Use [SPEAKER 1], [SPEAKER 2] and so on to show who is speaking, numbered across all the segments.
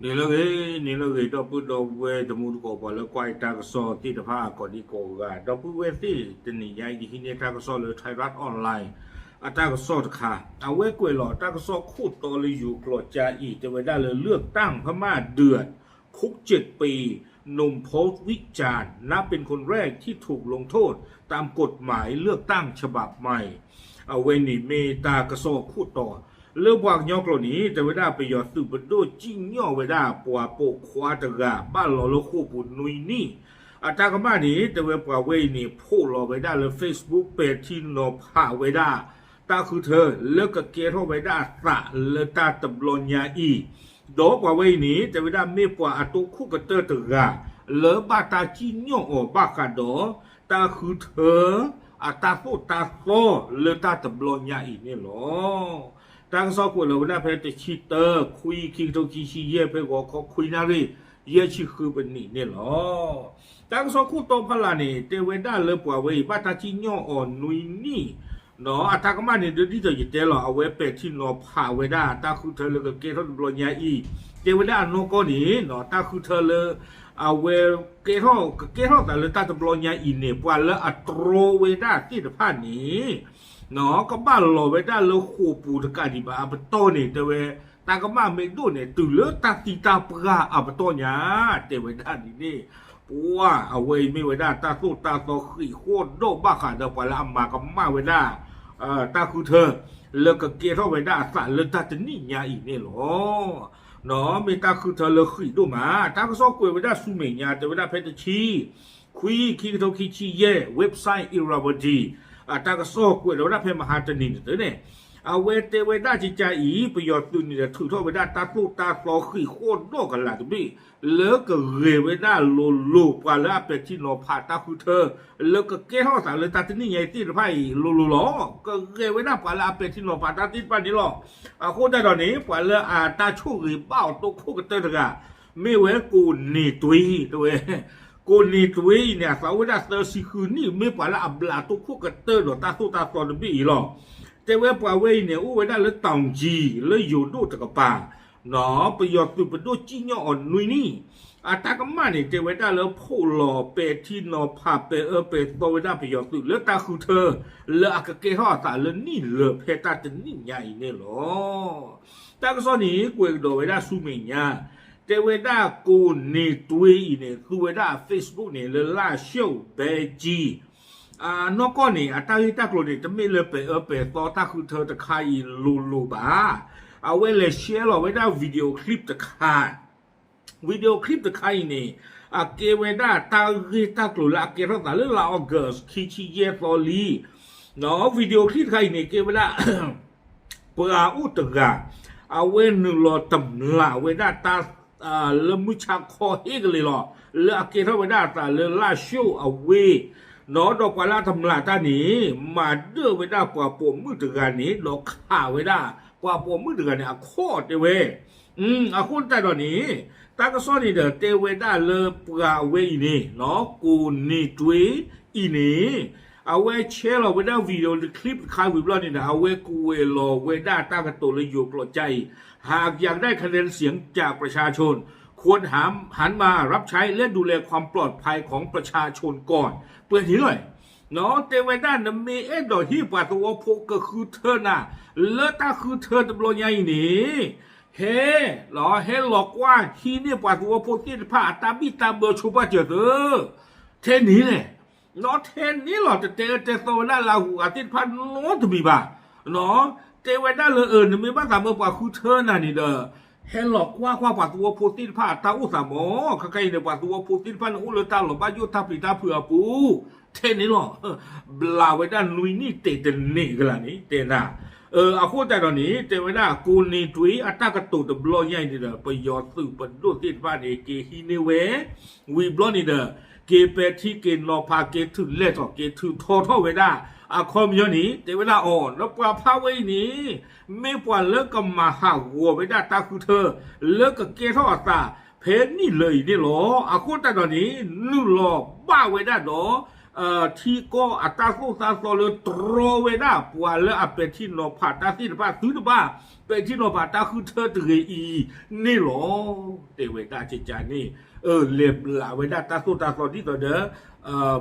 [SPEAKER 1] นี่เราเกดอปุดอเวตมุดกอบแล้วควายตากสอที่ตะพากอดีโกกาดอปุเวที่ตนี่ยายที่นี่ตากสอเลยไทยรัฐออนไลน์อาตากสอค่ะเอาเวกวยหล่อตากสอคูดตอเลยอยู่กลอดจาอีจะไว้ได้เลยเลือกตั้งพม่าเดือดคุก7 ปีหนุ่มโพสต์วิจารณ์นับเป็นคนแรกที่ถูกลงโทษตามกฎหมายเลือกตั้งฉบับใหม่เอาเวนี่เมตากสอคูดต่อเลือกวางยอกเหล่านี้แต่เวลาไปยอดสืบดูจิ้งย่อเวลาปัวโปควาตะกาบ้านเราแล้วคู่ปุ่นนุยนี่อาตากมานี้แต่เวลาเวนี่พูดเราไว้ได้เลยเฟซบุ๊กเพจที่นอผ่าไว้ได้ตาคือเธอเลิกกับเกทไว้ได้ตาเลตาตบลอนยาอีดอกว่าเวนี้แต่เวลาไม่ปัวอาตุคู่กับเตอร์ตะกาเลิกบ้าตาจิ้งย่อออกบ้ากาดอตาคือเธออาตาโซตาโซเลตาตบลอนยาอีนี่หรอตั้งสกุลเราได้เพจชิเตอร์คุยคิงโตคิชิเย่ไปว่าเขาคุยนารีเย่ชิคือเป็นนี่เนี่ยหรอตั้งสกุลโตพลานี่เทวดาเลือกว่าเว้ยบ้าตาจิญญอ่อนนุยนี่เนาะอาตากมาเนี่ยเดี๋ยวนี้จะยึดเจหรอเอาไว้เป็ดที่นอผ่าไว้ได้ตาคือเธอเลยก็เกทอนบลอนยาอีเทวดาโนก็นี่เนาะตาคือเธอเลยเอาไว้เกทอนแต่เลยตาตบลอนยาอีเนี่ยว่าแล้วอัตโรเวด้าที่ตะพานนี้เนาะก็บ้านเราไว้ได้แล้วคู่ปูตะการดีบ้าอัปโตเนี่ยแต่เวตากมาไม่ดูเนี่ยตื่นเลือตาตีตาปลาอัปโตเนี่ยแต่ไว้ได้นี่ปัวเอาไว้ไม่ไว้ได้ตาสู้ตาโตขี้โคตรโดบ้าขาดเดี๋ยวไปแล้วมาก็มาไว้ได้ตาคือเธอเลิกกับเกย์เข้าไว้ได้สารเลิกตาจะนี่ยาอีเนี่ยหรอเนาะไม่ตาคือเธอเลิกขี้ดูมาตาก็ซ้อกวยไว้ได้สู้เมียแต่ไว้ได้เพชรชีคุยคิงโตคิชีเย่เว็บไซต์อิราวดีตากระโซกวยเราได้เพมหาจนินเตเนี่ยเอาเวเตเวด้าจิจาอีประโยชน์ตุนี่ถือโทษเวด้าตาตู้ตาฟลอขี้โคตรโลกันละตุ้ยเลิกกับเรเวด้าโลโลกว่าแล้วเป็นที่นอพาตาคือเธอเลิกกับเก้ห้องสารเลยตาที่นี่ไงที่ไพ่โลโลล้อก็เรเวด้ากว่าแล้วเป็นที่นอพาตาที่ป้านี่หรอโคตรได้ตอนนี้กว่าแล้วตาชู้หรือเป้าตัวคู่กันเตอร์กะไม่เว้กูนี่ตุยตัวกูนี่ตัวเนี่ยสาวด้าเตอร์สิคืนนี่ไม่กว่าแล้วอับลาตัวคู่กันเตอร์หรอตาสู้ตาฟลอร์บี้หรอแต่เว็บว่าเว้ยเนี่ยอู้ไว้ได้แล้วต่างจีแล้วอยู่ดูตะกป่าเนาะประโยชน์คือประโยชน์จิ้งอ่อนนุยนี่ตากมาเนี่ยแต่ไว้ได้แล้วผู้หล่อเปที่นอพาเปเปตัวไว้ได้ประโยชน์คือแล้วตาคือเธอแล้วอากาเกห่อตาแล้วนี่เลยเพตาจะนี่ใหญ่เนี่ยหรอตากซ้อนนี้กูเองโดไว้ได้สู้เมียแต่เวด้ากูนี่ตัวเนี่ยคือเวด้าเฟซบุ๊กเนี่ยเลยล่าเชี่ยวเบจีนอกก็นี่ตาที่ตากลนี่จะไม่เลยเปต่อตาคือเธอจะขายลูบ้าเอาไว้เลยแชร์เราไว้ได้วิดีโอคลิปจะขายวิดีโอคลิปจะขายนี่เกเวด้าตาที่ตากลละเกเราแต่เรื่องลาออเกสคิชิเยฟอลีเนาะวิดีโอคลิปขายนี่เกเวด้าเปล่าอุตกะเอาไว้หนึ่งรอตำลาไว้ได้ตาเริ่มมุชาคอเฮกเลยหรอเลือกเกเราไว้ได้ตาเรื่องล่าชิวเอาไว้นอดอกว่าลาทำลาตานี้มาเดือไว้ได้กว่าปมมือถือกันนี้ดอกข่าไว้ได้กว่าปมมือถือกันเนี่ยโคตรเว้ยคนใจตอนนี้ตากระซ้อนนี่เด้อเตเวด้าเลปลาเวนี่เนาะกูนี่จุยอีนี่เอาไว้แชร์เราไว้ได้วิดีโอคลิปขายวิบลอนี่นะเอาไว้กูเวลอไว้ได้ตั้งกระตุเลยอยู่ปลอดใจหากอยากได้คะแนนเสียงจากประชาชนควรหันมารับใช้และดูแลความปลอดภัยของประชาชนก่อนเปิดทีเลยเนาะเตเวด้านนั้นมีดอกที่ปัตตวพกก็คือเธอน่ะเลตาคือเธอตำรวจใหญ่นี่เฮ้หรอเฮ้หลอกว่าที่นี่ปัตตวพกที่ผ่าตาบิตาเบอร์ชูบาเจอเทนนี้เลยเนาะเทนนี้หรอจะเตโซน่าลาหูอาทิตย์พันโน้ตมีบ้าเนาะเตเวด้าเลยมีบ้าสามเมื่อกว่าคือเธอน่ะนี่เด้อเห็นหลอกว่าปัตตัวโพตินผ้าตาอุสามอใครเนี่ยปัตตัวโพตินผ้าอุลตาหลบบ้ายุทธาปิตาเผื่อปูเทนี่หรอบลาไว้ด้านลุยนี่เตนนี่กันละนี่เตน่ะเอาคู่ใจตอนนี้เตไว้ด้ากูนี่ตุยอัตตากระตุกบลอใหญ่นี่เด้อประโยชน์สื่อประโยชน์ที่บ้านเอเกฮิเนเววีบลอนี่เด้อเกเปที่เกนอพาเกถึงเล่ต่อเกถึงทอไว้ด้าคอมยนี้เตเวลาอ่อนแล้วปลาพาไว้นี้ไม่ปล่อยเลิกกับมาหาวัวไว้ได้ตาคือเธอเลิกกับเกทอตาเพนนี่เลยนี่หรอคนแต่ตอนนี้นู่นหรอบ้าไว้ได้หรอ ที่ก็อัตราโซซาโซเลตรอเวด้าปัวเลอเป็นที่นอผาตาที่ป้าซื้อป้าเป็นที่นอผาตาคือเธอตื่นอีนี่หรอเตเวด้าเจจานี่เล็บละเวด้าตาโซตาโซที่ตัวเด้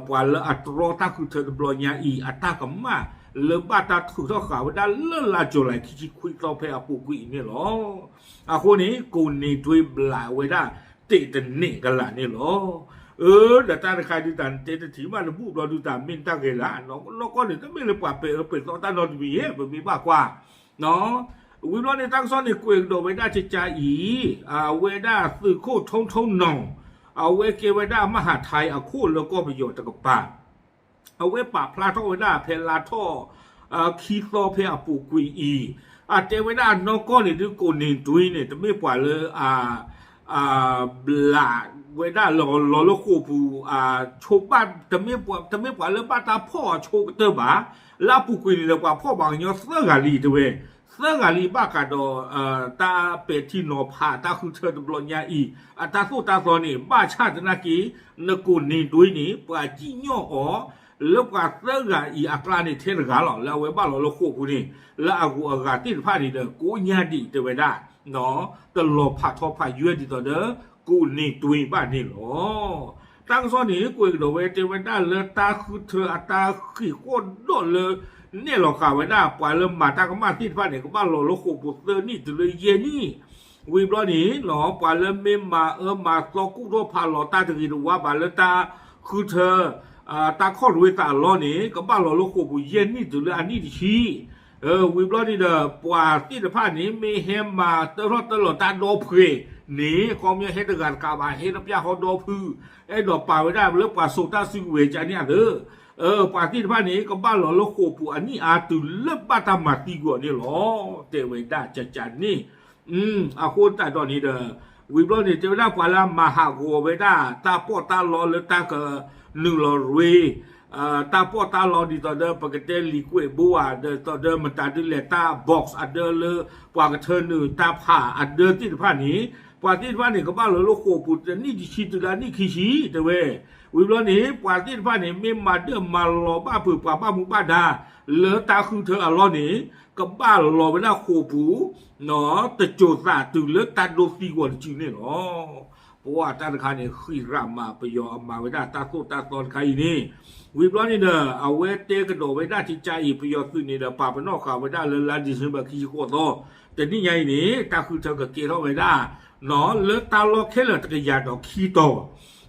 [SPEAKER 1] ปัวเลอัตรอตาคือเธอบลอยาอีอัตรากัมมาเลบาตาถูกท้อขาเวด้าเลลาโจไลคิคุยต่อเพอปุกุยนี่หรอคนนี้กูนี่ด้วยบลาเวด้าติดนี่กันละนี่หรอแต่ตาใครดูตันเจตถีมาเราพูดเราดูตามมินตาเกล่ะน้องก็เนี่ยต้องไม่เลยป่าเป็นตอนตานอนวีเป็นมีมากกว่าเนาะวิโรจน์ในตั้งซ้อนในกุยโดเวด้าเจจาอีเวด้าสื่อโคตรทงนองเวเกเวด้ามหาไทยโคตรแล้วก็ประโยชน์ตะกป่าเวป่าพลาทเวด้าเพลาท่อคีโซเพอปูกุยอีเจเวด้าน้องก็เนี่ยดูโกนินตุยเนี่ยจะไม่ป่าเลยบลาเวด้าเราคู่ผู้โชบ้านจะไม่ปล่อยเลยบ้านตาพ่อโชเตอร์บ้าลาปุกุยเลยกว่าพ่อบางอย่างเสื้อกาลีด้วยเสื้อกาลีบ้ากาดตาเป็ดที่นอผาตาคือเธอตบลญาอีตาสู้ตาซอนี่บ้าชาตินากีนกุลนี่ด้วยนี่ปว่าจีโย่อ๋อแล้วกว่าเสื้อกาอีอักลานี่เทนกาหรอแล้วเวบ้าเราคู่ผู้นี่แล้วอากูอากาติดผ้าดีเด้อกูญาดีเตเวด้าเนาะตลอดผักทอผักยืดดีต่อเด้อกูนี่ตุยบ้านนี่หรอตั้งซ้อนนี้กูอีกเวทีเวด้าเลยตาคือเธอตาขี้โคตรโดนเลยเนี่ยหรอกค่ะเวด้าปล่อยเลยมาตาก็มาที่บ้านเนี่ยก็บ้านเราคู่ปุตเตอร์นี่จะเลยเย็นนี่วิบล้อนี้หรอปล่อยเลยไม่มามาตอกู้ตัวพาหล่อตาจะกินว่าบ้านเลยตาคือเธอตาข้อรวยตาล้อนี้ก็บ้านเราคู่ปุเย็นนี่จะเลยอันนี้ที่วิบล้อนี่เด้อปว่าที่ผ้านี้ไม่เห็นมาตลอดตาโดเพนี่ก็มีเหตุการณ์กาบาเหตุพยาเขาโดพื้ดอกป่าไว้ได้เลือกป่าสุตาซิเวจอันนี้เด้อป่าที่ผ้านี้ก็บ้านเราโคปูอันนี้ตุเลือกบ้านตามาตีกว่านี่หรอเตเวด้าจันนี่คนแต่ตอนนี้เด้อวิบล้อนี่เตเวด้าป่าละมาหาโกเวด้าตาปอตาล้อเลือกตาก็100 รวยตาพ่อตาลอดีต่อเดิมปกติลิควิดบัวเดินต่อเดิมมันตาดิเลต้าบ็อกซ์อันเดอร์เลยปากเธอหนึ่งตาผ่าอันเดอร์ที่ผ้านี้ปากที่ผ้านี้ก็บ้านเราโลโก้ปุตนี่ชีตุลานี่ขี้ชีแต่เว้วิบล้อนี้ปากที่ผ้านี้ไม่มาเดิมมาลอบ้าผือปากบ้ามุบ้าดาเหลือตาคือเธออลอนี้ก็บ้านเราเวลาโคปูเนาะแต่โจซาตื่นเลือตาโดซีกว่าจริงเนี่ยเนาะเพราะว่าตาคาเนี่ยขี้รามาไปยอมมาเวลาตาโซตาตอนใครนี่วิบล้อนี่เด้อเวทเตกระโดดไว้ได้ที่ใจอีประโยชน์ขึ้นนี่เด้อป่าไปนอกข่าวไว้ได้เลยลาดิสแบบขี้โคตรแต่นี่ไงนี่ตาคือเธอกับเกล้าไว้ได้เนาะเลือตาล้อแค่เลยตะกยาดอกขี้โต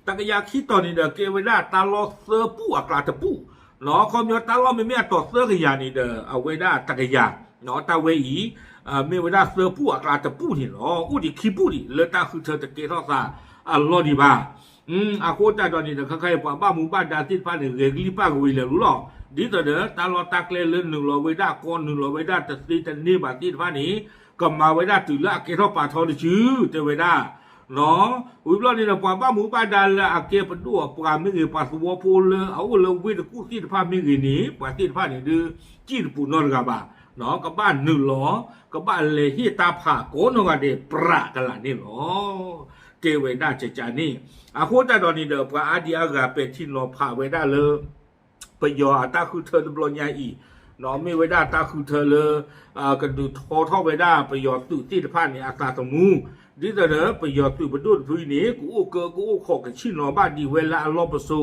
[SPEAKER 1] ตะกยาขี้โตนี่เด้อเกไว้ได้ตาล้อเสือปูอักลาตะปูเนาะความยอดตาล้อไม่ต่อเสือกยานี่เด้อเอาไว้ได้ตะกยาเนาะตาเวอีไม่ไว้ได้เสือปูอักลาตะปูนี่เนาะอุดิขี้ปูดิเลือตาคือเธอตะเกล้าซาอัลลอฮ์ดีบ้าโคตรตอนนี้เด็กใครๆบ้ามุบ้านดาติดฟ้าเนี่ยเรียกลิป้ากุยเลยรู้หรอดีต่อเด้อตาลอตาเกลือ100 ไว้ได้ก้อน100 ไว้ได้แต่ตีแต่นี่บาติดฟ้านี้ก็มาไว้ได้ตื่นละเกท่อป่าทอดิชื่อจะไว้ได้เนาะวิบล้อนี่เราบ้ามุบ้านดาละเกปนด้วยปลาไม่เกี่ยวปลาสวอพูเลยเอาเลยวิทย์กู้ติดฟ้าไม่เกี่ยวนี้ปลาติดฟ้าเนี่ยดื้อจีนปูนอนกับบ้าเนาะกับบ้าน100กับบ้านเลยที่ตาผ่าโกนกันเดปรากันละนี่เนาะเกเวด้าเจจานี่โคตรตอนนี้เด้อปลาอาเดียกาเป็นที่นอผ่าไว้ได้เลยไปยอตาคือเธอตบลญาอีน้องไม่ไว้ได้ตาคือเธอเลยกันดูท่อไว้ได้ไปยอตื่นที่ผ้านี่อาตาตมูดิเด้อไปยอตื่นประดุษพื้นนี้กูขอกันชิ้นนอบ้านดีเวลาลบประสู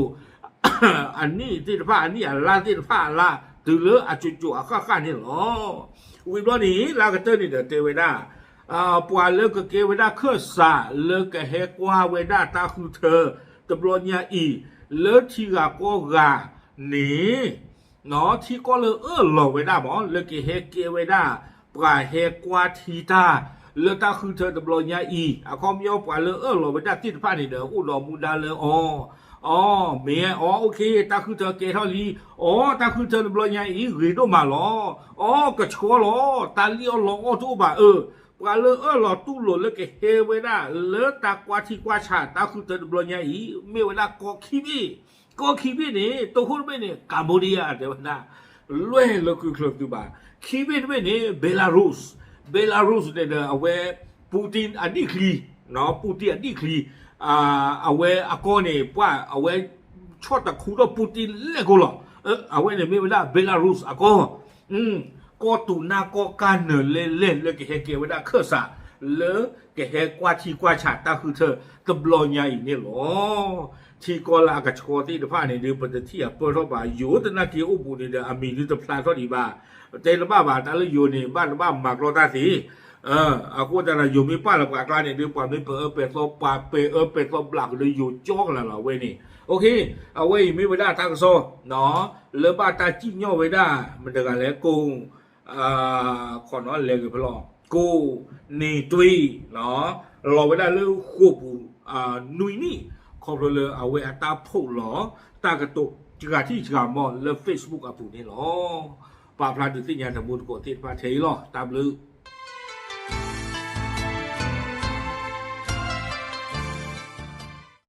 [SPEAKER 1] อันนี้ที่ผ้าอันนี้อะไรที่ผ้าละตื่นเลยจู่ข้านี่หรอวิบล้อนี้ลากระเตอร์นี่เด้อเตไว้ได้ปวาเลิกก็เกวด้าเครือสาเลิกก็เฮกว่าเวด้าตาคือเธอตบลญาอีเลิกที่กาโกกาหนีเนาะที่ก็เลยหลอกเวด้าหมอเลิกก็เฮกเวด้าปลาเฮกว่าทีตาเลิกตาคือเธอตบลญาอีคอมยอปลาเลิกหลอกเวด้าที่ผ้านี่เด้ออุดรมุดาเลยเมียโอเคตาคือเธอเกเท่าลีตาคือเธอตบลญาอีหรือต้องมาหรอกระชัวหรอตาเลี้ยวหรอทุบะปลาเลือหลอตู้หล่นแล้วก็เฮเวด้าเลือตากว่าที่กว่าชาตาคือเธอบลญาอีไม่เวลาก็คีบีนี่ตัวคนไม่เนี่ยกัมพูชาเดี๋ยวนะล้วนแล้วคือคลอตัวบ้าคีบีไม่เนี่ยเบลารุสเนี่ยเอาไว้ปูตินอันนี้คลีเนาะปูตินอันนี้คลีเอาไว้อากอนเนี่ยว่าเอาไว้ ชอตตะคูดปูตินเล็กกูหรอเอาไว้ในไม่เวลาเบลารุสอ่ะก็ก็ตูนาก็การเนเล่นเลยก็เฮเกเวลาเคอสะเลยก็เฮกว่าที่กว่าชาตาคือเธอตบลอยใหญ่เนี่ยหรอที่ก็ลากระชอที่theผ้าในเดือนปฏิทินเปิดรอบบ่ายอยู่แต่นาทีอุบุนี่เดอามีนี่จะพลาดเท่าดีบ้าใจละบ้าแต่ละอยู่นี่บ้านหมากรอตาสีอากูจะนะอยู่มีป้าละกว่ากลางเนี่ยดูความไม่เปิดโซปาเปิดโซบลักเลยอยู่จ้องละเว้ยนี่โอเคเอาไว้ไม่เวลาทางโซเนาะเลือบ้าตาจิ้งย่อไว้ได้มันเด็กอะไรกูขอนอนเลยกับพลอกูนี่ตุยเนาะรอไว้ได้เรื่องควบนุยนี่ขอบเลยเอาไว้ตาพูดหรอตากระตุกจิกาที่จิกามอนเลือเฟซบุ๊กอ่ะพูดนี่หรอปาพลาดสิ่งอย่างทำบุญกดติดพาเทยหรอตามเลย